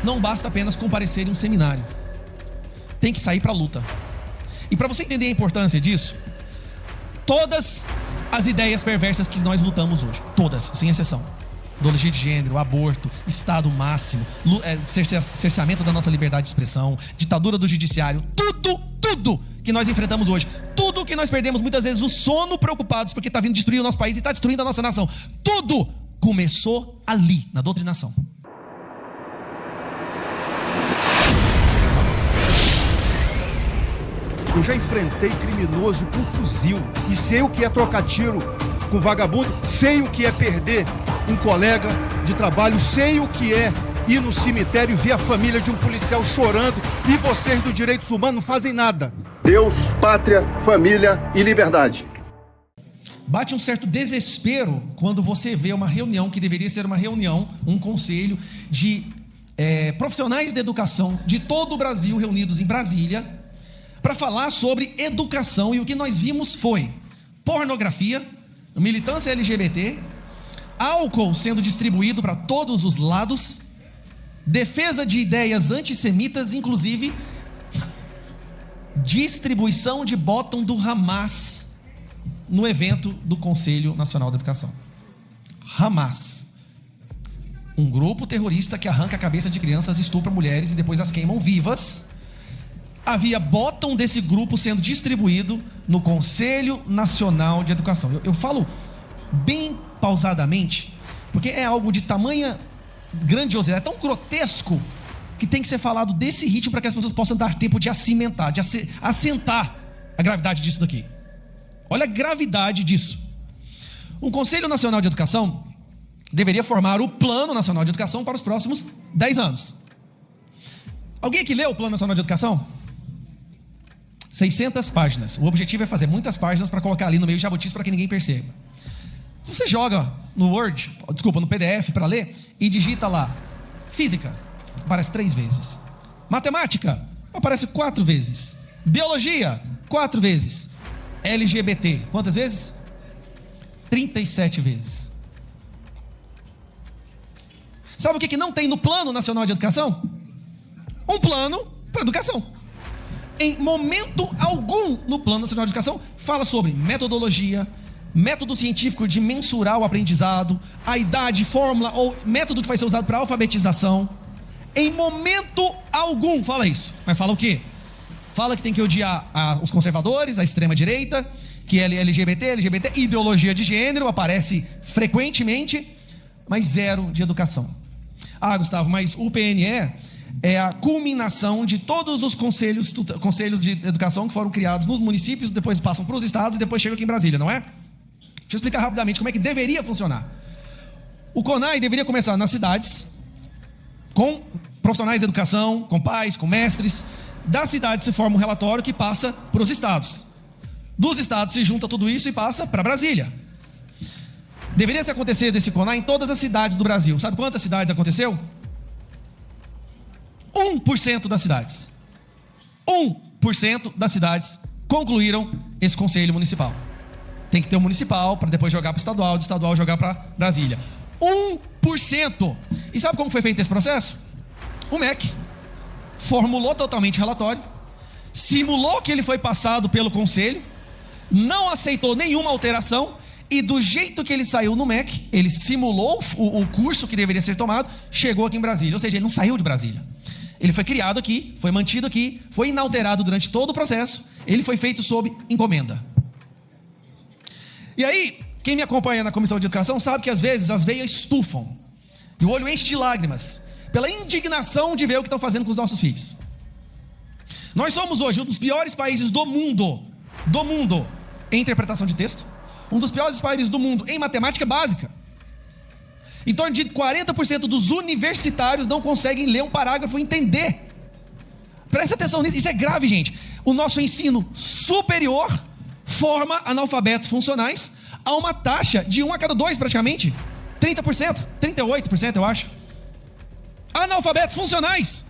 não basta apenas comparecer em um seminário. Tem que sair para a luta. E para você entender a importância disso, todas as ideias perversas que nós lutamos hoje, todas, sem exceção, ideologia de gênero, aborto, Estado máximo, cerceamento da nossa liberdade de expressão, ditadura do judiciário, tudo que nós enfrentamos hoje, tudo que nós perdemos muitas vezes o sono preocupados porque está vindo destruir o nosso país e está destruindo a nossa nação, tudo começou ali, na doutrinação. Eu já enfrentei criminoso com fuzil e sei o que é trocar tiro com vagabundo, sei o que é perder um colega de trabalho, sei o que é ir no cemitério e ver a família de um policial chorando e vocês do direitos humanos não fazem nada. Deus, pátria, família e liberdade. Bate um certo desespero quando você vê uma reunião que deveria ser uma reunião, um conselho de profissionais de educação de todo o Brasil reunidos em Brasília para falar sobre educação, e o que nós vimos foi pornografia, militância LGBT, álcool sendo distribuído para todos os lados, defesa de ideias antissemitas, inclusive distribuição de bottom do Hamas no evento do Conselho Nacional de Educação. Hamas, um grupo terrorista que arranca a cabeça de crianças, estupra mulheres e depois as queimam vivas. Havia bottom desse grupo sendo distribuído no Conselho Nacional de Educação. Eu falo bem pausadamente, porque é algo de tamanha grandiosidade, é tão grotesco que tem que ser falado desse ritmo para que as pessoas possam dar tempo de acimentar, de assentar a gravidade disso daqui. Olha a gravidade disso. O Conselho Nacional de Educação deveria formar o Plano Nacional de Educação para os próximos 10 anos. Alguém aqui leu o Plano Nacional de Educação? 600 páginas. O objetivo é fazer muitas páginas para colocar ali no meio de jabutis para que ninguém perceba. Se você joga no PDF para ler e digita lá física, aparece 3 vezes. Matemática, aparece 4 vezes. Biologia, 4 vezes. LGBT, quantas vezes? 37 vezes. Sabe o que não tem no Plano Nacional de Educação? Um plano para educação. Em momento algum no Plano Nacional de Educação fala sobre metodologia, método científico de mensurar o aprendizado, a idade, fórmula ou método que vai ser usado para alfabetização. Em momento algum fala isso. Mas fala o quê? Fala que tem que odiar os conservadores, a extrema-direita, que é LGBT, ideologia de gênero, aparece frequentemente, mas zero de educação. Ah, Gustavo, mas o PNE é a culminação de todos os conselhos de educação que foram criados nos municípios, depois passam para os estados e depois chegam aqui em Brasília, não é? Deixa eu explicar rapidamente como é que deveria funcionar. O CONAI deveria começar nas cidades, com profissionais de educação, com pais, com mestres. Das cidades se forma um relatório que passa para os estados. Dos estados se junta tudo isso e passa para Brasília. Deveria se acontecer desse CONAI em todas as cidades do Brasil. Sabe quantas cidades aconteceu? 1% das cidades. 1% das cidades concluíram esse conselho municipal. Tem que ter um municipal para depois jogar para o estadual, do estadual jogar para Brasília. 1%. E sabe como foi feito esse processo? O MEC formulou totalmente o relatório, simulou que ele foi passado pelo conselho, não aceitou nenhuma alteração, e do jeito que ele saiu no MEC, ele simulou o curso que deveria ser tomado, chegou aqui em Brasília. Ou seja, ele não saiu de Brasília. Ele foi criado aqui, foi mantido aqui, foi inalterado durante todo o processo, ele foi feito sob encomenda. E aí, quem me acompanha na Comissão de Educação sabe que às vezes as veias estufam e o olho enche de lágrimas pela indignação de ver o que estão fazendo com os nossos filhos. Nós somos hoje um dos piores países do mundo em interpretação de texto, um dos piores países do mundo em matemática básica. Em torno de 40% dos universitários não conseguem ler um parágrafo e entender. Presta atenção nisso, isso é grave, gente. O nosso ensino superior forma analfabetos funcionais a uma taxa de 1 a cada 2 praticamente. 30%, 38% eu acho. Analfabetos funcionais.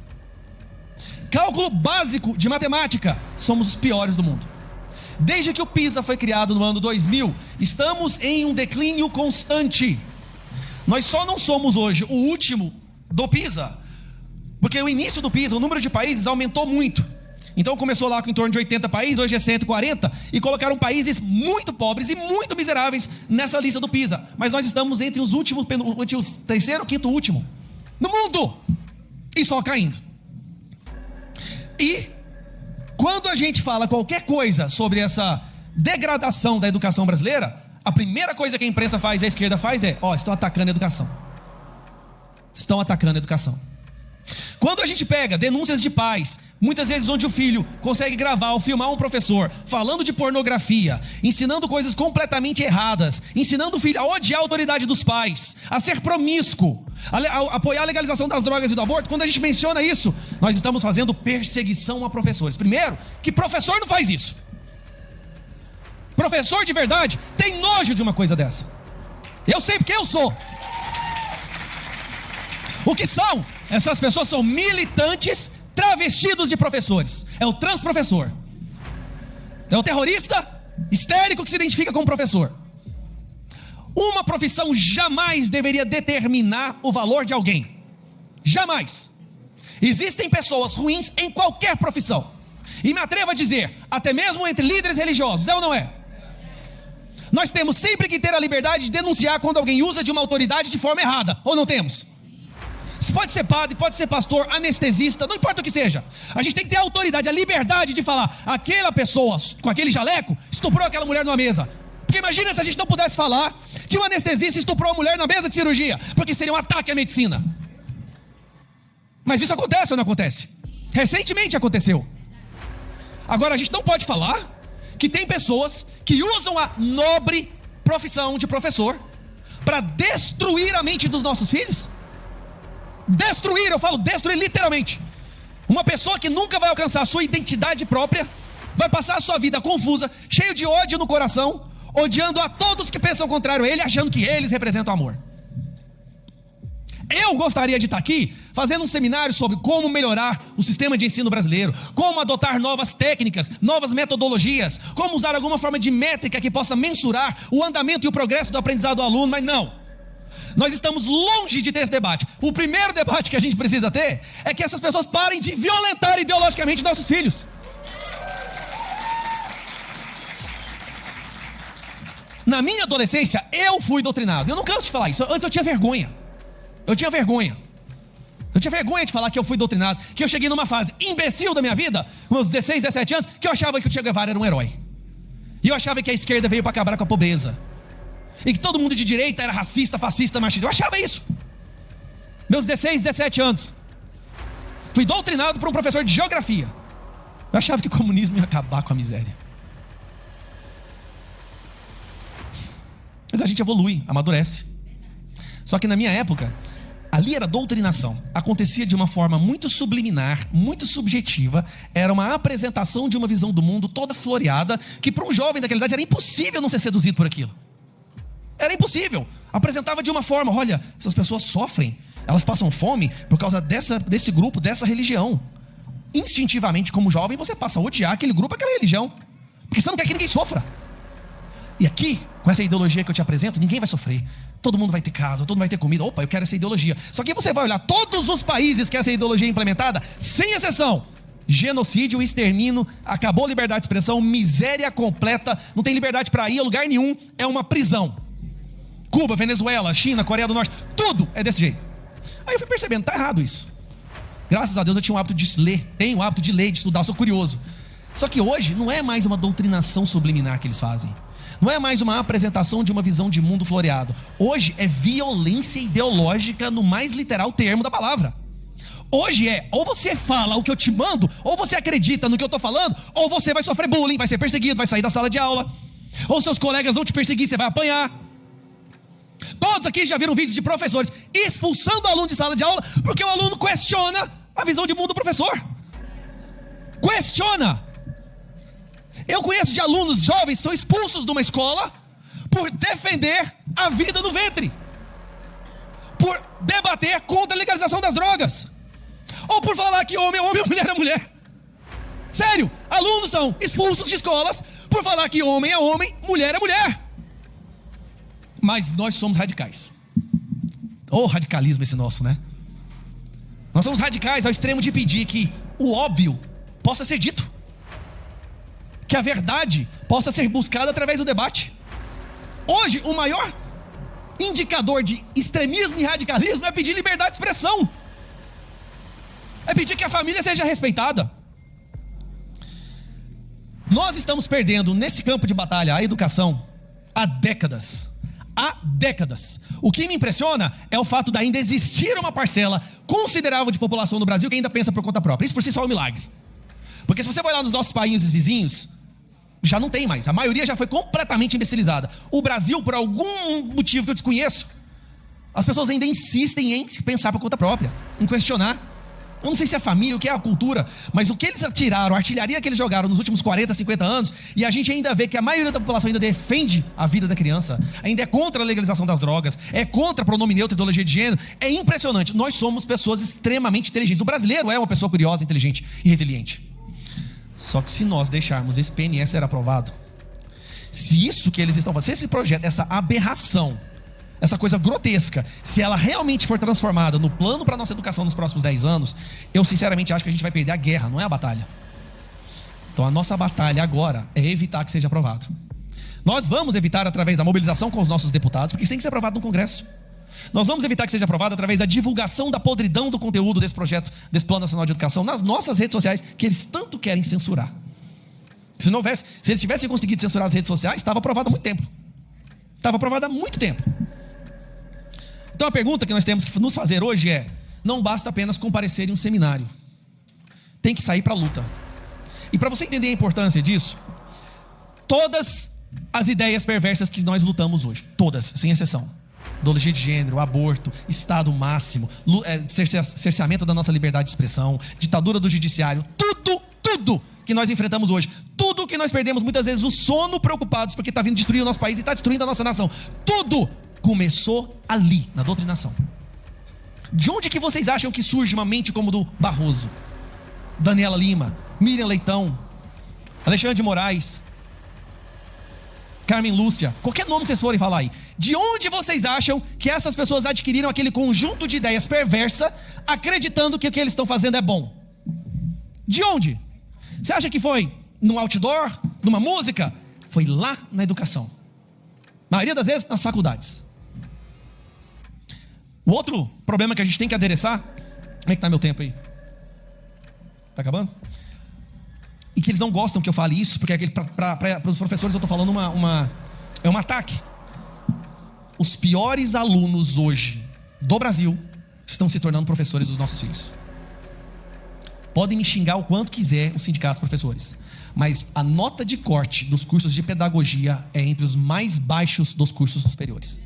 Cálculo básico de matemática, somos os piores do mundo. Desde que o PISA foi criado no ano 2000, estamos em um declínio constante. Nós só não somos hoje o último do PISA Porque o início do PISA, o número de países aumentou muito. Então começou lá com em torno de 80 países, hoje é 140, e colocaram países muito pobres e muito miseráveis nessa lista do PISA. Mas nós estamos entre os últimos, terceiro, quinto, último no mundo, e só caindo. E quando a gente fala qualquer coisa sobre essa degradação da educação brasileira, a primeira coisa que a imprensa faz, a esquerda faz estão atacando a educação. Estão atacando a educação. Quando a gente pega denúncias de pais, muitas vezes onde o filho consegue gravar ou filmar um professor falando de pornografia, ensinando coisas completamente erradas, ensinando o filho a odiar a autoridade dos pais, a ser promíscuo, a apoiar a legalização das drogas e do aborto, quando a gente menciona isso, nós estamos fazendo perseguição a professores. Primeiro, que professor não faz isso. Professor de verdade tem nojo de uma coisa dessa. Eu sei porque eu sou. O que são? Essas pessoas são militantes travestidos de professores. É o transprofessor. É o terrorista histérico que se identifica como professor. Uma profissão jamais deveria determinar o valor de alguém. Jamais. Existem pessoas ruins em qualquer profissão. E me atrevo a dizer, até mesmo entre líderes religiosos, é ou não é? Nós temos sempre que ter a liberdade de denunciar quando alguém usa de uma autoridade de forma errada. Ou não temos? Pode ser padre, pode ser pastor, anestesista, não importa o que seja. A gente tem que ter a autoridade, a liberdade de falar: aquela pessoa com aquele jaleco estuprou aquela mulher numa mesa. Porque imagina se a gente não pudesse falar que um anestesista estuprou a mulher na mesa de cirurgia, porque seria um ataque à medicina. Mas isso acontece ou não acontece? Recentemente aconteceu. Agora a gente não pode falar que tem pessoas que usam a nobre profissão de professor para destruir a mente dos nossos filhos. Destruir, eu falo destruir literalmente. Uma pessoa que nunca vai alcançar a sua identidade própria, vai passar a sua vida confusa, cheio de ódio no coração, odiando a todos que pensam o contrário a ele, achando que eles representam amor. Eu gostaria de estar aqui fazendo um seminário sobre como melhorar o sistema de ensino brasileiro, como adotar novas técnicas, novas metodologias, como usar alguma forma de métrica que possa mensurar o andamento e o progresso do aprendizado do aluno, mas não. Nós estamos longe de ter esse debate. O primeiro debate que a gente precisa ter é que essas pessoas parem de violentar ideologicamente nossos filhos. Na minha adolescência, eu fui doutrinado. Eu não canso de falar isso. Antes eu tinha vergonha. Eu tinha vergonha de falar que eu fui doutrinado, que eu cheguei numa fase imbecil da minha vida, com meus 16, 17 anos, que eu achava que o Che Guevara era um herói. E eu achava que a esquerda veio para acabar com a pobreza. E que todo mundo de direita era racista, fascista, machista. Eu achava isso. Meus 16, 17 anos. Fui doutrinado por um professor de geografia. Eu achava que o comunismo ia acabar com a miséria. Mas a gente evolui, amadurece. Só que na minha época, ali era doutrinação. Acontecia de uma forma muito subliminar, muito subjetiva. Era uma apresentação de uma visão do mundo toda floreada, que para um jovem daquela idade era impossível não ser seduzido por aquilo. Era impossível. Apresentava de uma forma: olha, essas pessoas sofrem, elas passam fome por causa desse grupo, dessa religião. Instintivamente, como jovem, você passa a odiar aquele grupo, aquela religião, porque você não quer que ninguém sofra. E aqui, com essa ideologia que eu te apresento, ninguém vai sofrer. Todo mundo vai ter casa, todo mundo vai ter comida. Opa, eu quero essa ideologia. Só que você vai olhar todos os países que essa ideologia é implementada, sem exceção: genocídio, extermínio, acabou a liberdade de expressão, miséria completa, não tem liberdade para ir a lugar nenhum, é uma prisão. Cuba, Venezuela, China, Coreia do Norte, tudo é desse jeito. Aí eu fui percebendo, tá errado isso. Graças a Deus eu tinha o hábito de ler, tenho o hábito de ler, de estudar, sou curioso. Só que hoje não é mais uma doutrinação subliminar que eles fazem. Não é mais uma apresentação de uma visão de mundo floreado. Hoje é violência ideológica no mais literal termo da palavra. Hoje é, ou você fala o que eu te mando, ou você acredita no que eu estou falando, ou você vai sofrer bullying, vai ser perseguido, vai sair da sala de aula, ou seus colegas vão te perseguir, você vai apanhar. Todos aqui já viram vídeos de professores expulsando o aluno de sala de aula porque o aluno questiona a visão de mundo do professor. Questiona. Eu conheço de alunos jovens que são expulsos de uma escola por defender a vida no ventre, por debater contra a legalização das drogas, ou por falar que homem é homem e mulher é mulher. Sério, alunos são expulsos de escolas por falar que homem é homem, mulher é mulher. Mas nós somos radicais. Radicalismo esse nosso, né? Nós somos radicais ao extremo de pedir que o óbvio possa ser dito, que a verdade possa ser buscada através do debate. Hoje, o maior indicador de extremismo e radicalismo é pedir liberdade de expressão, é pedir que a família seja respeitada. Nós estamos perdendo nesse campo de batalha a educação há décadas. Há décadas. O que me impressiona é o fato de ainda existir uma parcela considerável de população no Brasil que ainda pensa por conta própria. Isso por si só é um milagre. Porque se você vai lá nos nossos países vizinhos, já não tem mais. A maioria já foi completamente imbecilizada. O Brasil, por algum motivo que eu desconheço, as pessoas ainda insistem em pensar por conta própria, em questionar. Eu não sei se é a família, o que é a cultura, mas o que eles atiraram, a artilharia que eles jogaram nos últimos 40, 50 anos, e a gente ainda vê que a maioria da população ainda defende a vida da criança, ainda é contra a legalização das drogas, é contra a pronome neutro e ideologia de gênero. É impressionante. Nós somos pessoas extremamente inteligentes. O brasileiro é uma pessoa curiosa, inteligente e resiliente. Só que se nós deixarmos esse PNS ser aprovado, se isso que eles estão fazendo, se esse projeto, essa aberração, essa coisa grotesca, se ela realmente for transformada no plano para a nossa educação nos próximos 10 anos, eu sinceramente acho que a gente vai perder a guerra, não é a batalha. Então a nossa batalha agora é evitar que seja aprovado. Nós vamos evitar através da mobilização com os nossos deputados, porque isso tem que ser aprovado no Congresso. Nós vamos evitar que seja aprovado através da divulgação da podridão do conteúdo desse projeto, desse Plano Nacional de Educação, nas nossas redes sociais, que eles tanto querem censurar. Se eles tivessem conseguido censurar as redes sociais, estava aprovado há muito tempo. Estava aprovado há muito tempo. Então a pergunta que nós temos que nos fazer hoje é: não basta apenas comparecer em um seminário, tem que sair para a luta. E para você entender a importância disso, todas as ideias perversas que nós lutamos hoje, todas, sem exceção, ideologia de gênero, aborto, Estado máximo, cerceamento da nossa liberdade de expressão, ditadura do judiciário, tudo que nós enfrentamos hoje, tudo que nós perdemos muitas vezes o sono preocupados porque está vindo destruir o nosso país e está destruindo a nossa nação, tudo começou ali, na doutrinação. De onde que vocês acham que surge uma mente como do Barroso, Daniela Lima, Miriam Leitão, Alexandre de Moraes, Carmen Lúcia, qualquer nome que vocês forem falar aí? De onde vocês acham que essas pessoas adquiriram aquele conjunto de ideias perversa, acreditando que o que eles estão fazendo é bom? De onde? Você acha que foi num outdoor, numa música? Foi lá na educação. A maioria das vezes nas faculdades. O outro problema que a gente tem que adereçar, como é que está meu tempo aí? Está acabando? E que eles não gostam que eu fale isso, porque para os professores eu estou falando é um ataque. Os piores alunos hoje do Brasil estão se tornando professores dos nossos filhos. Podem me xingar o quanto quiser os sindicatos professores, mas a nota de corte dos cursos de pedagogia é entre os mais baixos dos cursos superiores.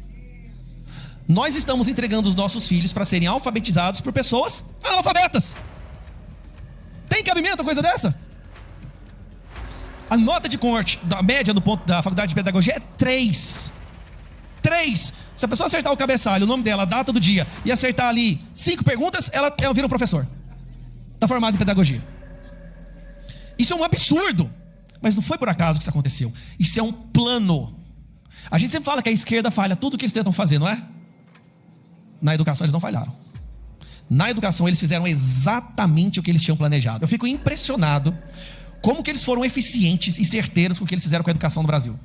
Nós estamos entregando os nossos filhos para serem alfabetizados por pessoas analfabetas. Tem cabimento uma coisa dessa? A nota de corte, da média do ponto da faculdade de pedagogia é 3. 3. Se a pessoa acertar o cabeçalho, o nome dela, a data do dia, e acertar ali 5 perguntas, ela vira um professor. Está formado em pedagogia. Isso é um absurdo. Mas não foi por acaso que isso aconteceu. Isso é um plano. A gente sempre fala que a esquerda falha tudo o que eles tentam fazer, não é? Na educação eles não falharam. Na educação eles fizeram exatamente o que eles tinham planejado. Eu fico impressionado como que eles foram eficientes e certeiros com o que eles fizeram com a educação no Brasil.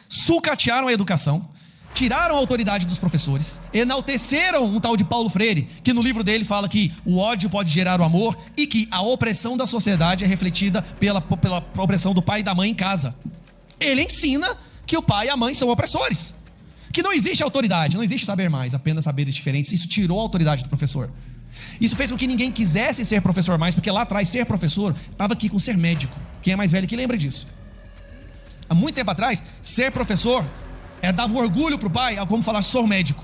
Sucatearam a educação, tiraram a autoridade dos professores, enalteceram um tal de Paulo Freire, que no livro dele fala que o ódio pode gerar o amor e que a opressão da sociedade é refletida pela opressão do pai e da mãe em casa. Ele ensina que o pai e a mãe são opressores, que não existe autoridade, não existe saber mais, apenas saberes diferentes. Isso tirou a autoridade do professor. Isso fez com que ninguém quisesse ser professor mais, porque lá atrás ser professor estava aqui com ser médico. Quem é mais velho que lembra disso? Há muito tempo atrás, ser professor dava um orgulho para o pai, como falar, sou médico.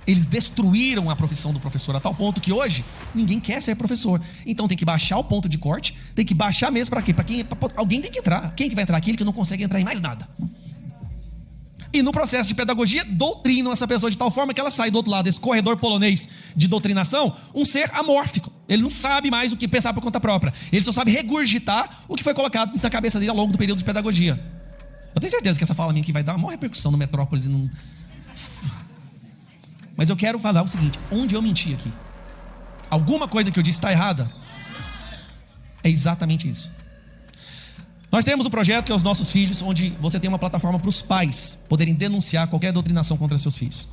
Eles destruíram a profissão do professor a tal ponto que hoje ninguém quer ser professor. Então tem que baixar o ponto de corte, tem que baixar mesmo para quê? Alguém tem que entrar. Quem que vai entrar? Aquele que não consegue entrar em mais nada. E no processo de pedagogia, doutrinam essa pessoa de tal forma que ela sai do outro lado desse corredor polonês de doutrinação, um ser amórfico. Ele não sabe mais o que pensar por conta própria. Ele só sabe regurgitar o que foi colocado na cabeça dele ao longo do período de pedagogia. Eu tenho certeza que essa fala minha aqui vai dar uma maior repercussão no Metrópolis e no... Mas eu quero falar o seguinte: onde eu menti aqui? Alguma coisa que eu disse está errada? É exatamente isso. Nós temos um projeto que é os Nossos Filhos, onde você tem uma plataforma para os pais poderem denunciar qualquer doutrinação contra seus filhos.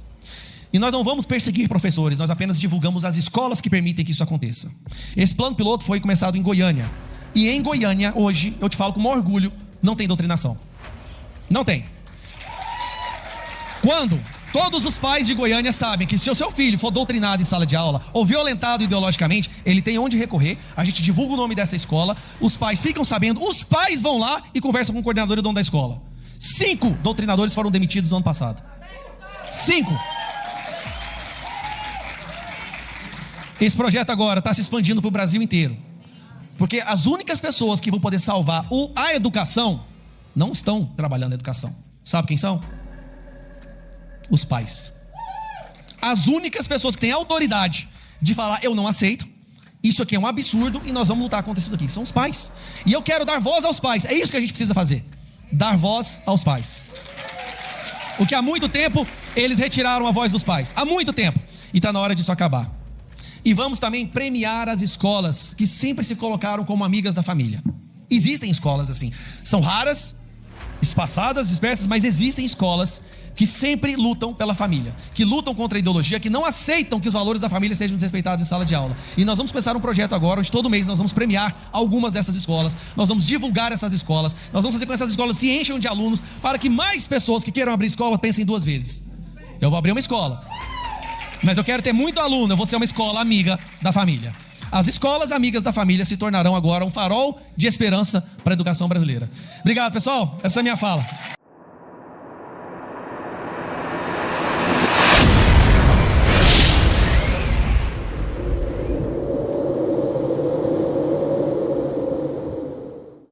E nós não vamos perseguir professores, nós apenas divulgamos as escolas que permitem que isso aconteça. Esse plano piloto foi começado em Goiânia. E em Goiânia, hoje, eu te falo com o maior orgulho, não tem doutrinação. Não tem. Quando todos os pais de Goiânia sabem que se o seu filho for doutrinado em sala de aula ou violentado ideologicamente, ele tem onde recorrer, a gente divulga o nome dessa escola, os pais ficam sabendo, os pais vão lá e conversam com o coordenador e o dono da escola. 5 doutrinadores foram demitidos no ano passado. 5. Esse projeto agora está se expandindo para o Brasil inteiro. Porque as únicas pessoas que vão poder salvar a educação não estão trabalhando na educação. Sabe quem são? Os pais. As únicas pessoas que têm autoridade de falar: eu não aceito, isso aqui é um absurdo e nós vamos lutar contra isso daqui, são os pais. E eu quero dar voz aos pais. É isso que a gente precisa fazer: dar voz aos pais. O que há muito tempo eles retiraram a voz dos pais. Há muito tempo. E está na hora disso acabar. E vamos também premiar as escolas que sempre se colocaram como amigas da família. Existem escolas assim. São raras, espaçadas, dispersas, mas existem escolas que sempre lutam pela família, que lutam contra a ideologia, que não aceitam que os valores da família sejam desrespeitados em sala de aula. E nós vamos começar um projeto agora, onde todo mês nós vamos premiar algumas dessas escolas, nós vamos divulgar essas escolas, nós vamos fazer com que essas escolas se encham de alunos, para que mais pessoas que queiram abrir escola pensem 2 vezes. Eu vou abrir uma escola, mas eu quero ter muito aluno, eu vou ser uma escola amiga da família. As escolas amigas da família se tornarão agora um farol de esperança para a educação brasileira. Obrigado, pessoal. Essa é a minha fala.